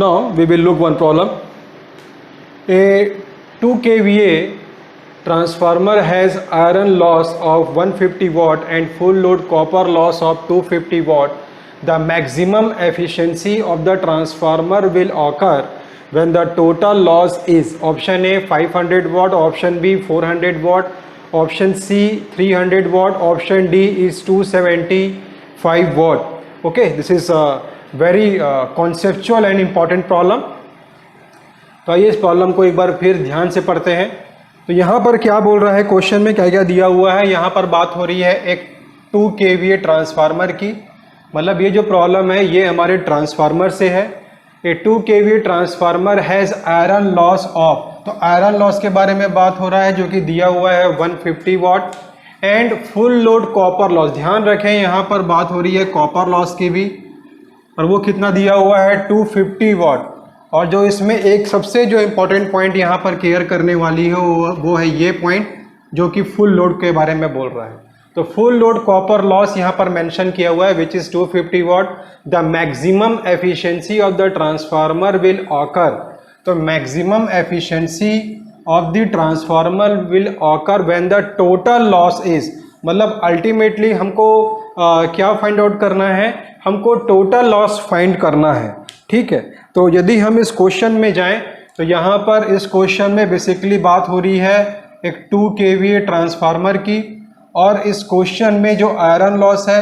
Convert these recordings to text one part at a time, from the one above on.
Now we will look one problem. A 2 kVA transformer has iron loss of 150 watt and full load copper loss of 250 watt. The maximum efficiency of the transformer will occur when the total loss is option A 500 watt, option B 400 watt, option C 300 watt, option D is 275 watt. Okay, this is a very conceptual and important problem. तो आइए इस problem को एक बार फिर ध्यान से पढ़ते हैं. तो यहाँ पर क्या बोल रहा है, क्वेश्चन में क्या क्या दिया हुआ है. यहाँ पर बात हो रही है एक 2 kVA ट्रांसफार्मर की. मतलब ये जो प्रॉब्लम है ये हमारे ट्रांसफार्मर से है. ए 2 kVA transformer has iron loss of, तो आयरन लॉस के बारे में बात हो रहा है जो कि दिया हुआ है 150 watt and full load copper loss. ध्यान रखें यहाँ पर बात हो रही है कॉपर लॉस की भी, और वो कितना दिया हुआ है 250 वाट. और जो इसमें एक सबसे जो इम्पोर्टेंट पॉइंट यहाँ पर केयर करने वाली है वो है ये पॉइंट जो कि फुल लोड के बारे में बोल रहा है. तो फुल लोड कॉपर लॉस यहाँ पर मेंशन किया हुआ है which is 250 watt. The maximum efficiency of the transformer will occur. तो maximum efficiency of the transformer will occur when the total loss is, मतलब अल्टीमेटली हमको क्या फाइंड आउट करना है, हमको टोटल लॉस फाइंड करना है. ठीक है, तो यदि हम इस क्वेश्चन में जाएं तो यहाँ पर इस क्वेश्चन में बेसिकली बात हो रही है एक 2 kVA ट्रांसफार्मर की, और इस क्वेश्चन में जो आयरन लॉस है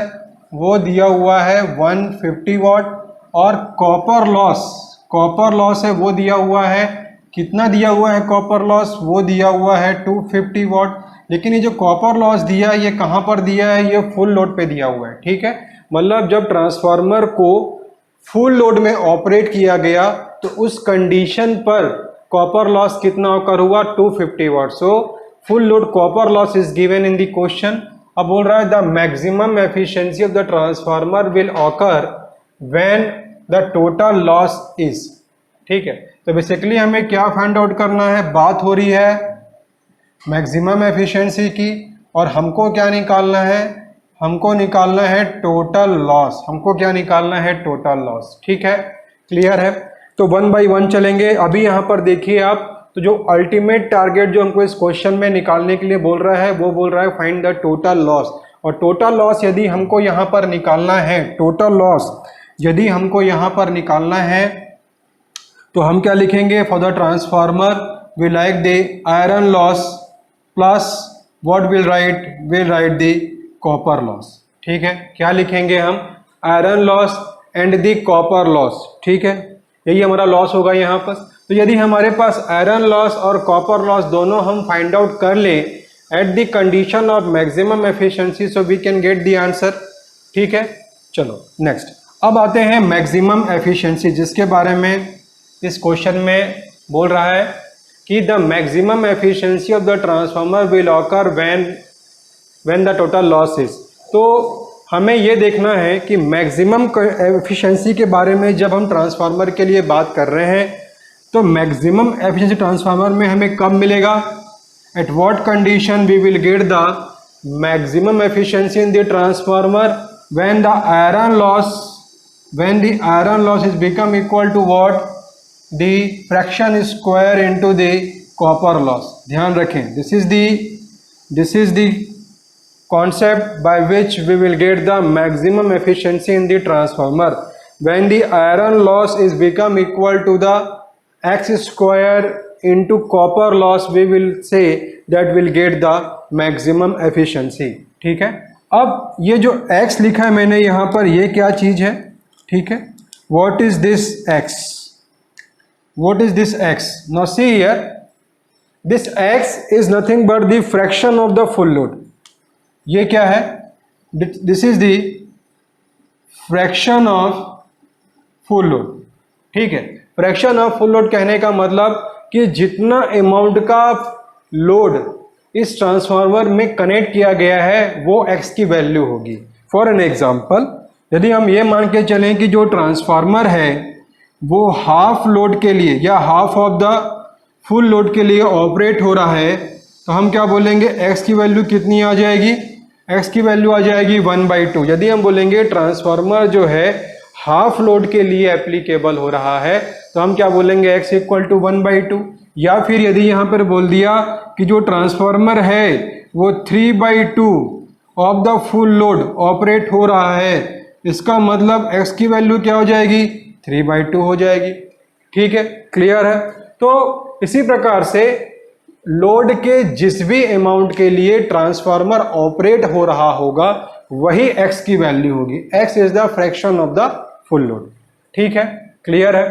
वो दिया हुआ है 150 वाट, और कॉपर लॉस है वो दिया हुआ है, कितना दिया हुआ है कॉपर लॉस, वो दिया हुआ है 250 वाट. लेकिन ये जो कॉपर लॉस दिया है ये कहाँ पर दिया है, ये फुल लोड पे दिया हुआ है. ठीक है, मतलब जब ट्रांसफार्मर को फुल लोड में ऑपरेट किया गया तो उस कंडीशन पर कॉपर लॉस कितना ऑकर हुआ 250 watt. So full load copper loss is given in the question. अब बोल रहा है the maximum efficiency of the transformer will occur when the total loss is. ठीक है, तो बेसिकली हमें क्या फाइंड आउट करना है, बात हो रही है मैक्सिमम एफिशिएंसी की, और हमको क्या निकालना है, हमको निकालना है टोटल लॉस. हमको क्या निकालना है, टोटल लॉस. ठीक है, क्लियर है. तो 1 बाय 1 चलेंगे. अभी यहाँ पर देखिए आप, तो जो अल्टीमेट टारगेट जो हमको इस क्वेश्चन में निकालने के लिए बोल रहा है वो बोल रहा है फाइंड द टोटल लॉस. और टोटल लॉस यदि हमको यहाँ पर निकालना है, टोटल लॉस यदि हमको यहाँ पर निकालना है तो हम क्या लिखेंगे, for the transformer we like the iron loss plus what will write the copper loss. ठीक है, क्या लिखेंगे हम, iron loss and the copper loss. ठीक है, यही हमारा लॉस होगा यहाँ पर. तो यदि हमारे पास आयरन लॉस और कॉपर लॉस दोनों हम फाइंड आउट कर लें at the condition of maximum efficiency, so we can get the answer. ठीक है, चलो नेक्स्ट. अब आते हैं मैक्सिमम एफिशिएंसी, जिसके बारे में इस क्वेश्चन में बोल रहा है कि the maximum efficiency of the transformer will occur when the total loss is. तो हमें ये देखना है कि मैक्सिमम एफिशिएंसी के बारे में जब हम ट्रांसफार्मर के लिए बात कर रहे हैं तो मैक्सिमम एफिशिएंसी ट्रांसफार्मर में हमें कब मिलेगा, at what condition we will get the maximum efficiency in the transformer when the iron loss is become equal to what, the fraction square into the copper loss. ध्यान रखें, this is the concept by which we will get the maximum efficiency in the transformer when the iron loss is become equal to the x square into copper loss. We will say that will get the maximum efficiency. ठीक है, अब ये जो x लिखा है मैंने यहाँ पर, ये क्या चीज है. ठीक है, what is this x, what is this x. Now see here, this x is nothing but the fraction of the full load. ये क्या है, this is the fraction of full load. ठीक है, फ्रैक्शन ऑफ फुल लोड कहने का मतलब कि जितना अमाउंट का लोड इस ट्रांसफार्मर में कनेक्ट किया गया है वो x की वैल्यू होगी. फॉर एन एग्जांपल, यदि हम ये मान के चलें कि जो ट्रांसफार्मर है वो हाफ लोड के लिए या half of the full load के लिए ऑपरेट हो रहा है, तो हम क्या बोलेंगे, x की वैल्यू कितनी आ जाएगी, x की वैल्यू आ जाएगी 1/2. यदि हम बोलेंगे ट्रांसफार्मर जो है हाफ लोड के लिए एप्लीकेबल हो रहा है, तो हम क्या बोलेंगे x इक्वल टू 1/2। या फिर यदि यहाँ पर बोल दिया कि जो ट्रांसफार्मर है वो 3/2 of the full load operate हो रहा है, इसका मतलब x की वैल्यू क्या हो जाएगी, 3/2 हो जाएगी। ठीक है, क्लियर है। तो इसी प्रकार से लोड के जिस भी अमाउंट के लिए ट्रांसफार्मर ऑपरेट हो रहा होगा वही x की वैल्यू होगी। x is the fraction of the full load. ठीक है, क्लियर है।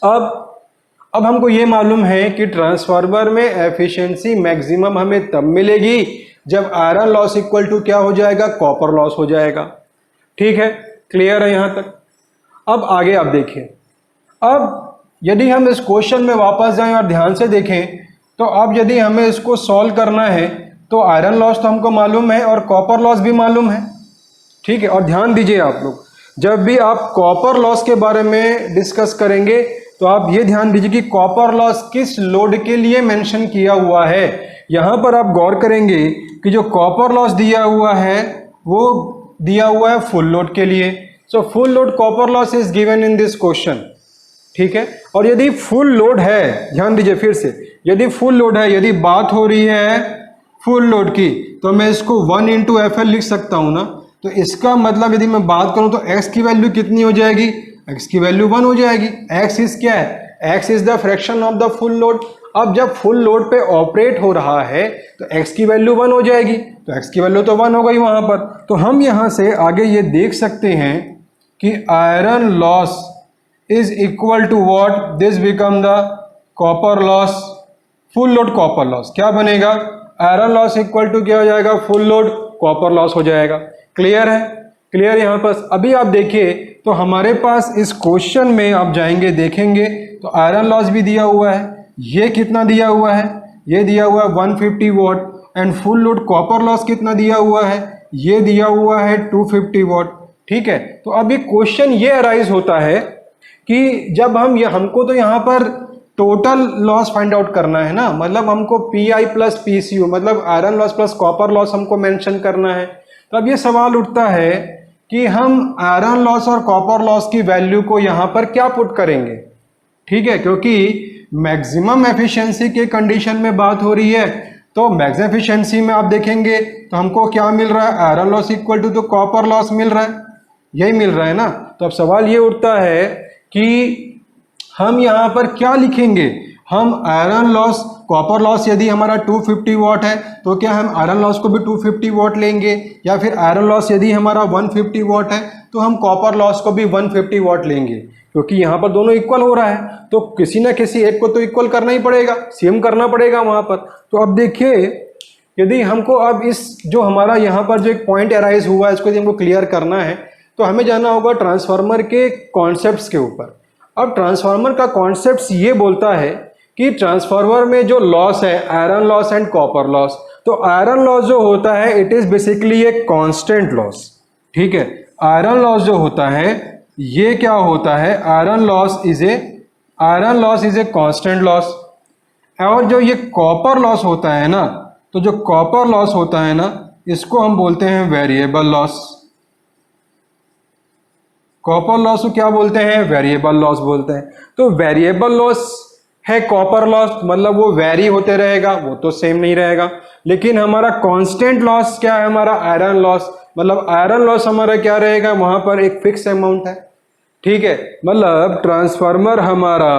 अब हमको ये मालूम है कि ट्रांसफार्मर में एफिशिएंसी मैक्सिमम हमें तब मिलेगी जब आयरन लॉस इक्वल टू क्या हो जाएगा, कॉपर लॉस हो जाएगा। ठीक है, क्लियर है यहां तक। अब आगे आप देखिए, अब यदि हम इस क्वेश्चन में वापस जाएं और ध्यान से देखें, तो अब यदि हमें इसको सॉल्व करना है तो आयरन लॉस तो हमको मालूम है और कॉपर लॉस भी मालूम है। ठीक है, और ध्यान दीजिए आप लोग, जब भी आप कॉपर लॉस के बारे में डिस्कस करेंगे तो आप ये ध्यान दीजिए कि कॉपर लॉस किस लोड के लिए मेंशन किया हुआ है। यहां पर आप गौर करेंगे कि जो कॉपर लॉस दिया हुआ है वो दिया हुआ है फुल लोड के लिए। सो full load copper loss is given in this question. ठीक है, और यदि फुल लोड है, ध्यान दीजिए फिर से, यदि फुल लोड है, यदि बात हो रही है फुल लोड की, तो मैं इसको 1 × FL लिख सकता हूं ना। तो इसका मतलब यदि मैं बात करूं तो x की वैल्यू कितनी हो जाएगी, x की वैल्यू 1 हो जाएगी। x इज क्या है, x is the fraction of the full load. अब जब फुल लोड पे ऑपरेट हो रहा है तो x की वैल्यू 1 हो जाएगी, तो x की वैल्यू तो 1 हो गई वहां पर। तो हम यहां से आगे ये देख सकते हैं कि iron loss is equal to what, this become the copper loss, full load copper loss क्या बनेगा, आयरन लॉस इक्वल टू क्या हो जाएगा, फुल लोड कॉपर लॉस हो जाएगा। क्लियर है, क्लियर यहाँ पर। अभी आप देखिए तो हमारे पास इस क्वेश्चन में आप जाएंगे देखेंगे तो आयरन लॉस भी दिया हुआ है, ये कितना दिया हुआ है, ये दिया हुआ है 150 what, and full load copper loss कितना दिया हुआ है, ये दिया हुआ है 250 वॉट। ठीक है, तो अभी क्वेश्चन ये अराइज होता है कि जब हम हमको तो यहाँ पर टोटल लॉस फाइंड आउट करना है ना, मतलब हमको PI प्लस PCU मतलब iron loss plus copper loss हमको मेंशन करना है। तो अब ये सवाल उठता है कि हम आयरन लॉस और कॉपर लॉस की वैल्यू को यहाँ पर क्या पुट करेंगे। ठीक है, क्योंकि मैक्सिमम एफिशिएंसी के कंडीशन में बात हो रही है, तो मैक्सिमम एफिशिएंसी में आप देखेंगे तो हमको क्या मिल रहा है, आयरन लॉस इक्वल टू तो कॉपर लॉस मिल रहा है, यही मिल रहा है ना। तो अब सवाल ये उठता है कि हम यहाँ पर क्या लिखेंगे, हम आयरन लॉस कॉपर लॉस यदि हमारा 250 वॉट है तो क्या हम आयरन लॉस को भी 250 वॉट लेंगे, या फिर आयरन लॉस यदि हमारा 150 वॉट है तो हम कॉपर लॉस को भी 150 वॉट लेंगे, क्योंकि यहाँ पर दोनों इक्वल हो रहा है तो किसी ना किसी एक को तो इक्वल करना ही पड़ेगा, सेम करना पड़ेगा वहाँ पर। तो अब देखिए यदि हमको अब इस जो हमारा यहाँ पर जो एक पॉइंट अराइज हुआ है इसको यदि हमको क्लियर करना है तो हमें जाना होगा ट्रांसफार्मर के कॉन्सेप्ट्स के ऊपर। अब ट्रांसफार्मर का कॉन्सेप्ट ये बोलता है कि ट्रांसफार्मर में जो लॉस है iron loss and copper loss, तो आयरन लॉस जो होता है it is basically a constant loss. ठीक है, आयरन लॉस जो होता है ये क्या होता है, iron loss is a constant loss. और जो ये कॉपर लॉस होता है ना, तो जो कॉपर लॉस होता है ना इसको हम बोलते हैं वेरिएबल लॉस। कॉपर लॉस को क्या बोलते हैं, वेरिएबल लॉस बोलते हैं। तो वेरिएबल लॉस है कॉपर लॉस, मतलब वो वेरी होते रहेगा, वो तो सेम नहीं रहेगा। लेकिन हमारा कांस्टेंट लॉस क्या है, हमारा आयरन लॉस, मतलब आयरन लॉस हमारा क्या रहेगा, वहां पर एक फिक्स अमाउंट है। ठीक है, मतलब ट्रांसफार्मर हमारा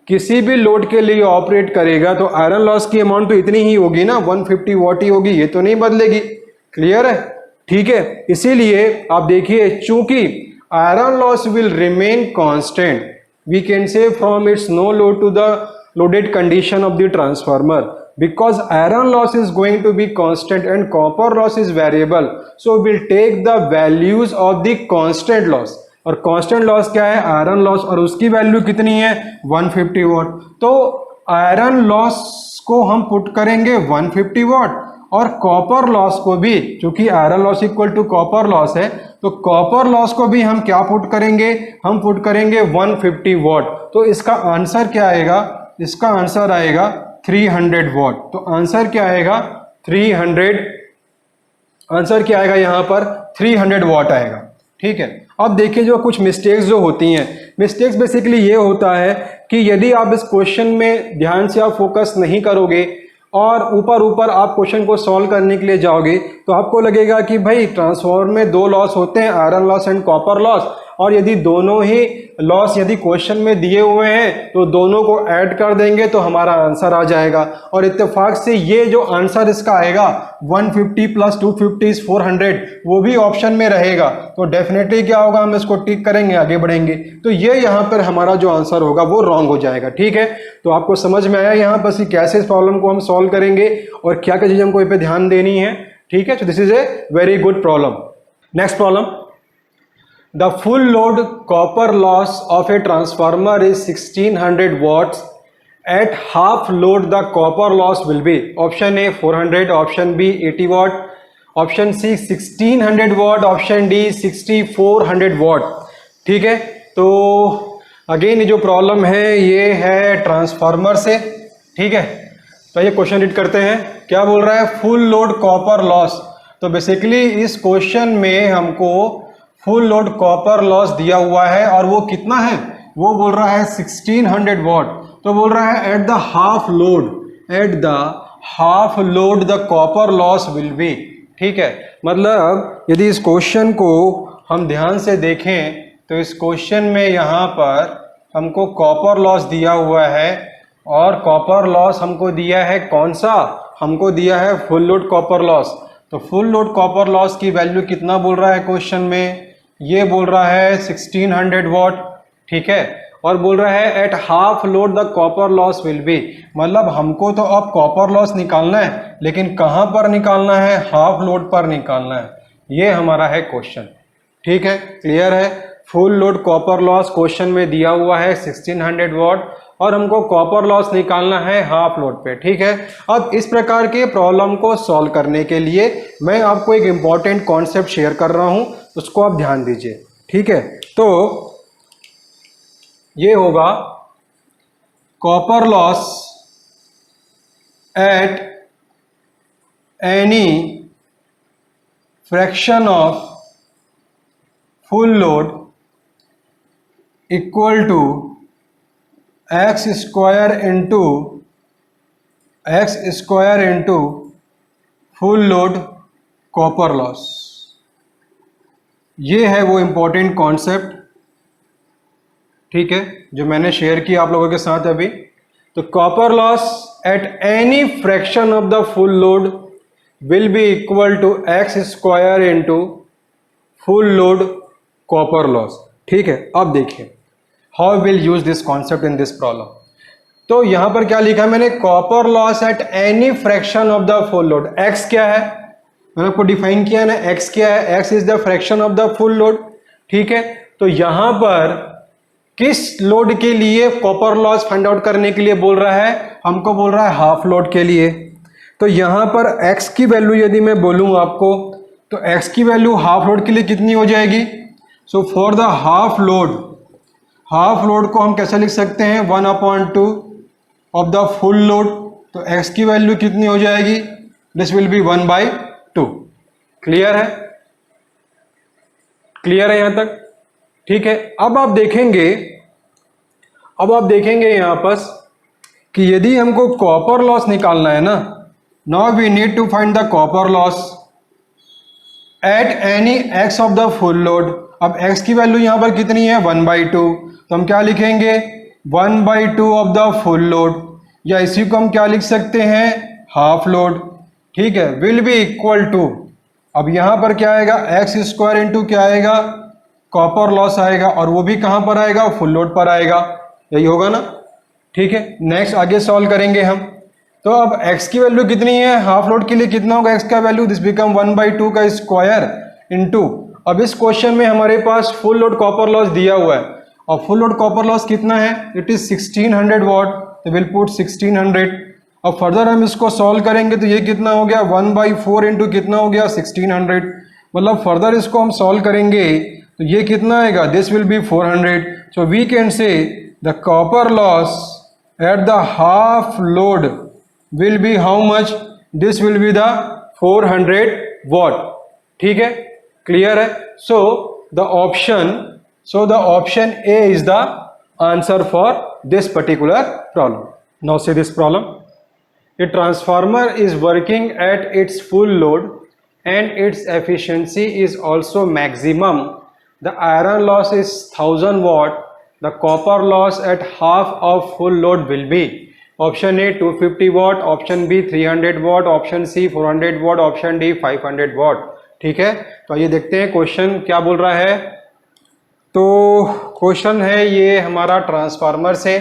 किसी भी लोड के लिए ऑपरेट करेगा तो आयरन लॉस की अमाउंट तो इतनी ही होगी ना, 150 वॉट ही होगी, ये तो नहीं बदलेगी। क्लियर है, ठीक है। इसीलिए आप देखिए चूंकि iron loss will remain constant, we can say from its no load to the loaded condition of the transformer, because iron loss is going to be constant and copper loss is variable, so we'll take the values of the constant loss। और constant loss क्या है, iron loss, और उसकी value कितनी है 150 what. तो iron loss को हम पुट करेंगे 150 वॉट और कॉपर लॉस को भी, क्योंकि iron loss equal to copper loss है, तो कॉपर लॉस को भी हम क्या पुट करेंगे, हम पुट करेंगे 150 वॉट। तो इसका आंसर क्या आएगा, इसका आंसर आएगा 300 वॉट। तो आंसर क्या आएगा 300, आंसर क्या आएगा यहाँ पर 300 वॉट आएगा। ठीक है। अब देखिए जो कुछ मिस्टेक्स जो होती हैं, मिस्टेक्स बेसिकली ये होता है कि यदि आप इस क्वेश्चन में ध्यान से आप फोकस नहीं करोगे और ऊपर ऊपर आप क्वेश्चन को सॉल्व करने के लिए जाओगे तो आपको लगेगा कि भाई ट्रांसफॉर्मर में दो लॉस होते हैं, iron loss and copper loss, और यदि दोनों ही लॉस यदि क्वेश्चन में दिए हुए हैं तो दोनों को ऐड कर देंगे तो हमारा आंसर आ जाएगा। और इत्तेफाक से ये जो आंसर इसका आएगा 150 प्लस 250 इज 400 वो भी ऑप्शन में रहेगा, तो डेफिनेटली क्या होगा, हम इसको टिक करेंगे, आगे बढ़ेंगे, तो ये यहाँ पर हमारा जो आंसर होगा वो रॉन्ग हो जाएगा। ठीक है, तो आपको समझ में आया यहाँ पर कैसे इस प्रॉब्लम को हम सॉल्व करेंगे और क्या क्या चीजें हमको इस पे ध्यान देनी है। ठीक है, तो this is a very good problem. Next problem, the full load copper loss of a transformer is 1600 watts. At half load the copper loss will be option A 400, option B 80 watt, option C 1600 watt, option D 6400 watt। ठीक है, तो again ये जो problem है ये है transformer से। ठीक है, तो ये क्वेश्चन रीड करते हैं। क्या बोल रहा है, फुल लोड कॉपर लॉस। तो बेसिकली इस क्वेश्चन में हमको फुल लोड कॉपर लॉस दिया हुआ है और वो कितना है, वो बोल रहा है 1600 वॉट। तो बोल रहा है eight the half load, eight the half load the copper loss will be. ठीक है, मतलब यदि इस क्वेश्चन को हम ध्यान से देखें तो इस क्वेश्चन में यहाँ पर हमको कॉपर लॉस दिया हुआ है और कॉपर लॉस हमको दिया है कौन सा, हमको दिया है फुल लोड कॉपर लॉस। तो फुल लोड कॉपर लॉस की वैल्यू कितना बोल रहा है क्वेश्चन में, ये बोल रहा है 1600 वॉट। ठीक है, और बोल रहा है at half load the copper loss will be, मतलब हमको तो अब कॉपर लॉस निकालना है, लेकिन कहाँ पर निकालना है, हाफ लोड पर निकालना है। ये हमारा है क्वेश्चन। ठीक है, क्लियर है। Full load copper loss question में दिया हुआ है 1600 वॉट और हमको कॉपर लॉस निकालना है हाफ लोड पे। ठीक है, अब इस प्रकार के प्रॉब्लम को सॉल्व करने के लिए मैं आपको एक इम्पॉर्टेंट कॉन्सेप्ट शेयर कर रहा हूं, उसको आप ध्यान दीजिए। ठीक है, तो ये होगा copper loss at any fraction of full load equal to x square into full load copper loss. ये है वो इम्पोर्टेंट कॉन्सेप्ट, ठीक है, जो मैंने शेयर किया आप लोगों के साथ अभी। तो copper loss at any fraction of the full load will be equal to x square into full load copper loss. ठीक है, अब देखिए how will use this concept in this problem. तो यहां पर क्या लिखा है मैंने, copper loss at any fraction of the full load. X क्या है, मैंने आपको डिफाइन किया ना, एक्स क्या है, x is the fraction of the full load. ठीक है, तो यहां पर किस लोड के लिए कॉपर लॉस फाइंड आउट करने के लिए बोल रहा है, हमको बोल रहा है हाफ लोड के लिए। तो यहां पर एक्स की वैल्यू यदि मैं बोलूं आपको, तो एक्स की वैल्यू हाफ लोड के लिए कितनी हो जाएगी। So for the half load को हम कैसे लिख सकते हैं, 1/2 ऑफ द फुल लोड। तो एक्स की वैल्यू कितनी हो जाएगी, दिस विल बी 1/2। क्लियर है, क्लियर है यहां तक। ठीक है, अब आप देखेंगे यहां पर कि यदि हमको कॉपर लॉस निकालना है ना, now we need to find the copper loss at any x of the full load. अब x की वैल्यू यहां पर कितनी है, 1/2, तो हम क्या लिखेंगे, 1/2 ऑफ द फुल लोड, या इसी को हम क्या लिख सकते हैं, हाफ लोड। ठीक है, विल बी इक्वल टू, अब यहां पर क्या आएगा, एक्स स्क्वायर इंटू क्या आएगा, कॉपर लॉस आएगा, और वो भी कहां पर आएगा, फुल लोड पर आएगा, यही होगा ना। ठीक है, नेक्स्ट आगे सॉल्व करेंगे हम। तो अब x की वैल्यू कितनी है, हाफ लोड के लिए कितना होगा x का वैल्यू, दिस बिकम 1/2 का स्क्वायर इंटू, अब इस क्वेश्चन में हमारे पास फुल लोड कॉपर लॉस दिया हुआ है और फुल लोड कॉपर लॉस कितना है, इट इज 1600 वॉट, तो विल पुट 1600। अब फर्दर हम इसको सॉल्व करेंगे तो ये कितना हो गया, 1/4 इंटू कितना हो गया, 1600। मतलब फर्दर इसको हम सॉल्व करेंगे तो ये कितना आएगा, this will be 400। So we can say the copper loss at the half load will be how much, this will be the 400 watt। ठीक है, क्लियर है। सो the option, so the option A is the answer for this particular problem. Now see this problem. A transformer is working at its full load and its efficiency is also maximum. The iron loss is 1000 watt. The copper loss at half of full load will be option A 250 watt, option B 300 watt, option C 400 watt, option D 500 watt. ठीक है, तो ये देखते हैं question क्या बोल रहा है. तो क्वेश्चन है ये हमारा ट्रांसफार्मर से.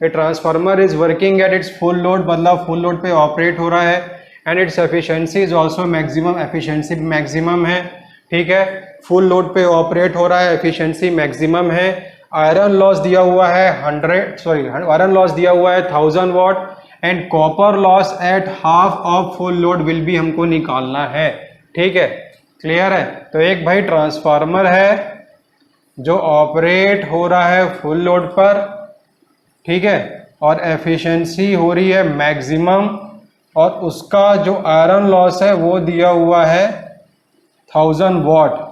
A transformer is working at its full load, मतलब फुल लोड पे ऑपरेट हो रहा है, and its efficiency is also maximum, efficiency maximum है. ठीक है, फुल लोड पे ऑपरेट हो रहा है, एफिशिएंसी मैक्सिमम है. आयरन लॉस दिया हुआ है आयरन लॉस दिया हुआ है 1000 watt, and copper loss at half of full load will भी हमको निकालना है. ठीक है, क्लियर है. तो एक भाई ट्रांसफार्मर है जो ऑपरेट हो रहा है फुल लोड पर, ठीक है, और एफिशिएंसी हो रही है मैक्सिमम, और उसका जो आयरन लॉस है वो दिया हुआ है 1000 वाट.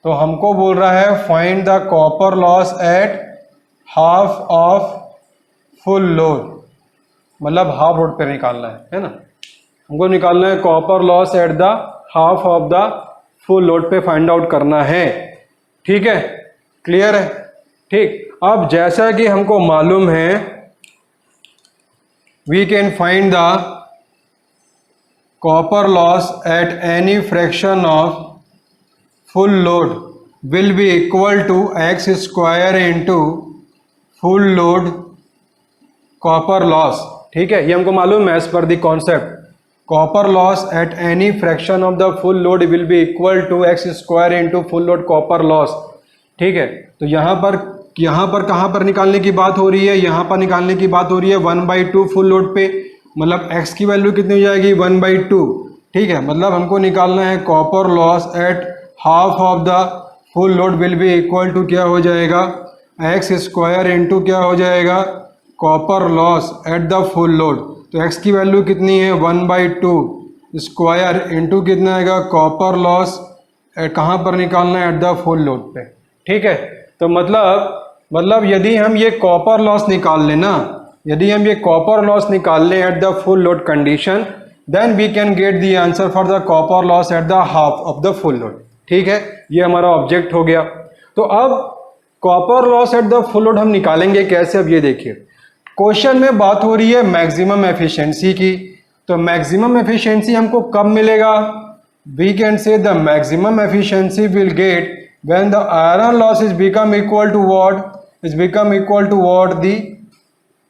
तो हमको बोल रहा है find the copper loss at half of full load, मतलब हाफ लोड पे निकालना है ना. हमको निकालना है copper loss at the half of the full load पे फाइंड आउट करना है. ठीक है, क्लियर है. ठीक, अब जैसा कि हमको मालूम है we can find the copper loss at any fraction of full load will be equal to x square into full load copper loss. ठीक है, ये हमको मालूम है as per the concept. Copper loss at any fraction of the full load will be equal to x square into full load copper loss. ठीक है, तो यहाँ पर कहाँ पर निकालने की बात हो रही है, यहाँ पर निकालने की बात हो रही है 1/2 फुल लोड पे, मतलब x की वैल्यू कितनी हो जाएगी 1/2. ठीक है, मतलब हमको निकालना है copper loss at half of the full load will be equal to क्या हो जाएगा एक्स स्क्वायर इंटू क्या हो जाएगा copper loss at the full load. तो x की वैल्यू कितनी है 1/2 स्क्वायर इंटू कितना आएगा कॉपर लॉस कहाँ पर निकालना है एट द फुल लोड पे. ठीक है, तो मतलब यदि हम ये कॉपर लॉस निकाल लें ना, यदि हम ये कॉपर लॉस निकाल लें at the full load condition, then we can get the answer for the copper loss at the half of the full load. ठीक है, ये हमारा ऑब्जेक्ट हो गया. तो अब copper loss at the full load हम निकालेंगे कैसे, अब ये देखिए. क्वेश्चन में बात हो रही है मैक्सिमम एफिशिएंसी की. तो मैक्सिमम एफिशिएंसी हमको कब मिलेगा, we can say the maximum efficiency will get when the iron loss is become equal to what the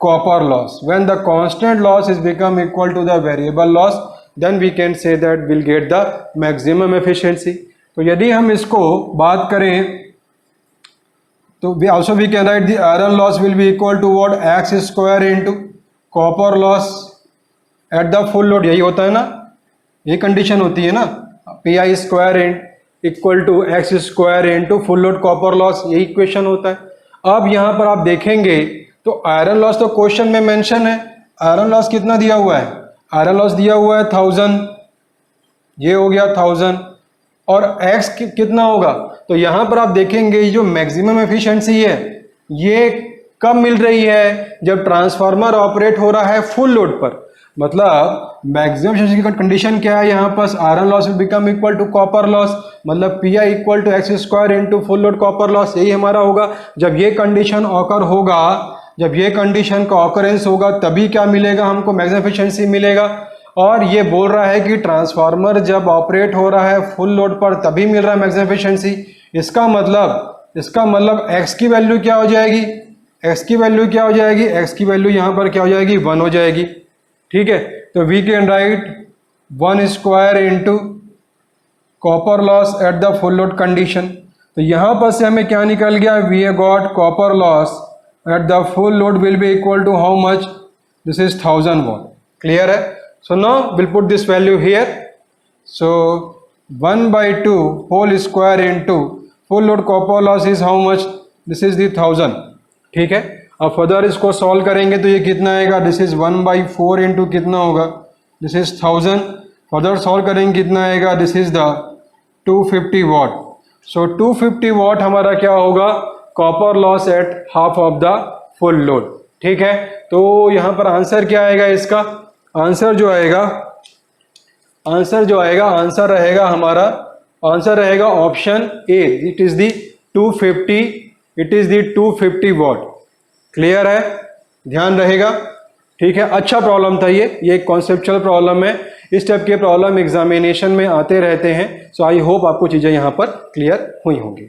copper loss. When the constant loss is become equal to the variable loss, then we can say that we'll get the maximum efficiency. तो यदि हम इसको बात करें तो we can write the iron loss will be equal to what x square into copper loss at the full load. यही होता है ना, ये कंडीशन होती है ना, pi square equal to x square into full load copper loss, यही equation होता है. अब यहाँ पर आप देखेंगे तो आयरन लॉस तो क्वेश्चन में मेंशन है. आयरन लॉस कितना दिया हुआ है, आयरन लॉस दिया हुआ है 1000, ये हो गया 1000, और एक्स कितना होगा. तो यहाँ पर आप देखेंगे जो मैक्सिमम एफिशिएंसी है ये कब मिल रही है, जब ट्रांसफार्मर ऑपरेट हो रहा है फुल लोड पर. मतलब मैक्सिमम एफिशिएंसी की कंडीशन क्या है, यहाँ पर iron loss will become equal to copper loss, मतलब P equal to x square into full load copper loss. यही हमारा होगा. जब ये कंडीशन ऑकर होगा, जब ये कंडीशन का ऑकरेंस होगा तभी क्या मिलेगा हमको, मैक्सिमम एफिशिएंसी मिलेगा. और ये बोल रहा है कि ट्रांसफार्मर जब ऑपरेट हो रहा है फुल लोड पर तभी मिल रहा है मैक्सिमम एफिशिएंसी. इसका मतलब एक्स की वैल्यू क्या हो जाएगी, एक्स की वैल्यू क्या हो जाएगी, एक्स की वैल्यू यहाँ पर क्या हो जाएगी 1 हो जाएगी. ठीक है, तो we can write 1 square into copper loss at the full load condition. तो यहाँ पर से हमें क्या निकल गया, we have got copper loss at the full load will be equal to how much, this is 1000 watt. Clear है. So now will put this value here. So 1/2 whole square into full load copper loss is how much, this is the 1000. ठीक है, अब further इसको solve करेंगे तो ये कितना आएगा, दिस इज 1/4 इंटू कितना होगा, दिस इज 1000. फर्दर सॉल्व करेंगे कितना आएगा, this is the 250 watt. So 250 watt हमारा क्या होगा, copper loss at half of the full load. ठीक है, तो यहाँ पर आंसर क्या आएगा इसका, आंसर जो आएगा आंसर रहेगा हमारा, आंसर रहेगा option A, it is the 250 what. Clear है, ध्यान रहेगा। ठीक है, अच्छा प्रॉब्लम था ये एक कॉन्सेप्चुअल प्रॉब्लम है। इस टाइप के प्रॉब्लम एग्जामिनेशन में आते रहते हैं। सो आई होप आपको चीजें यहाँ पर क्लियर हुई होंगी।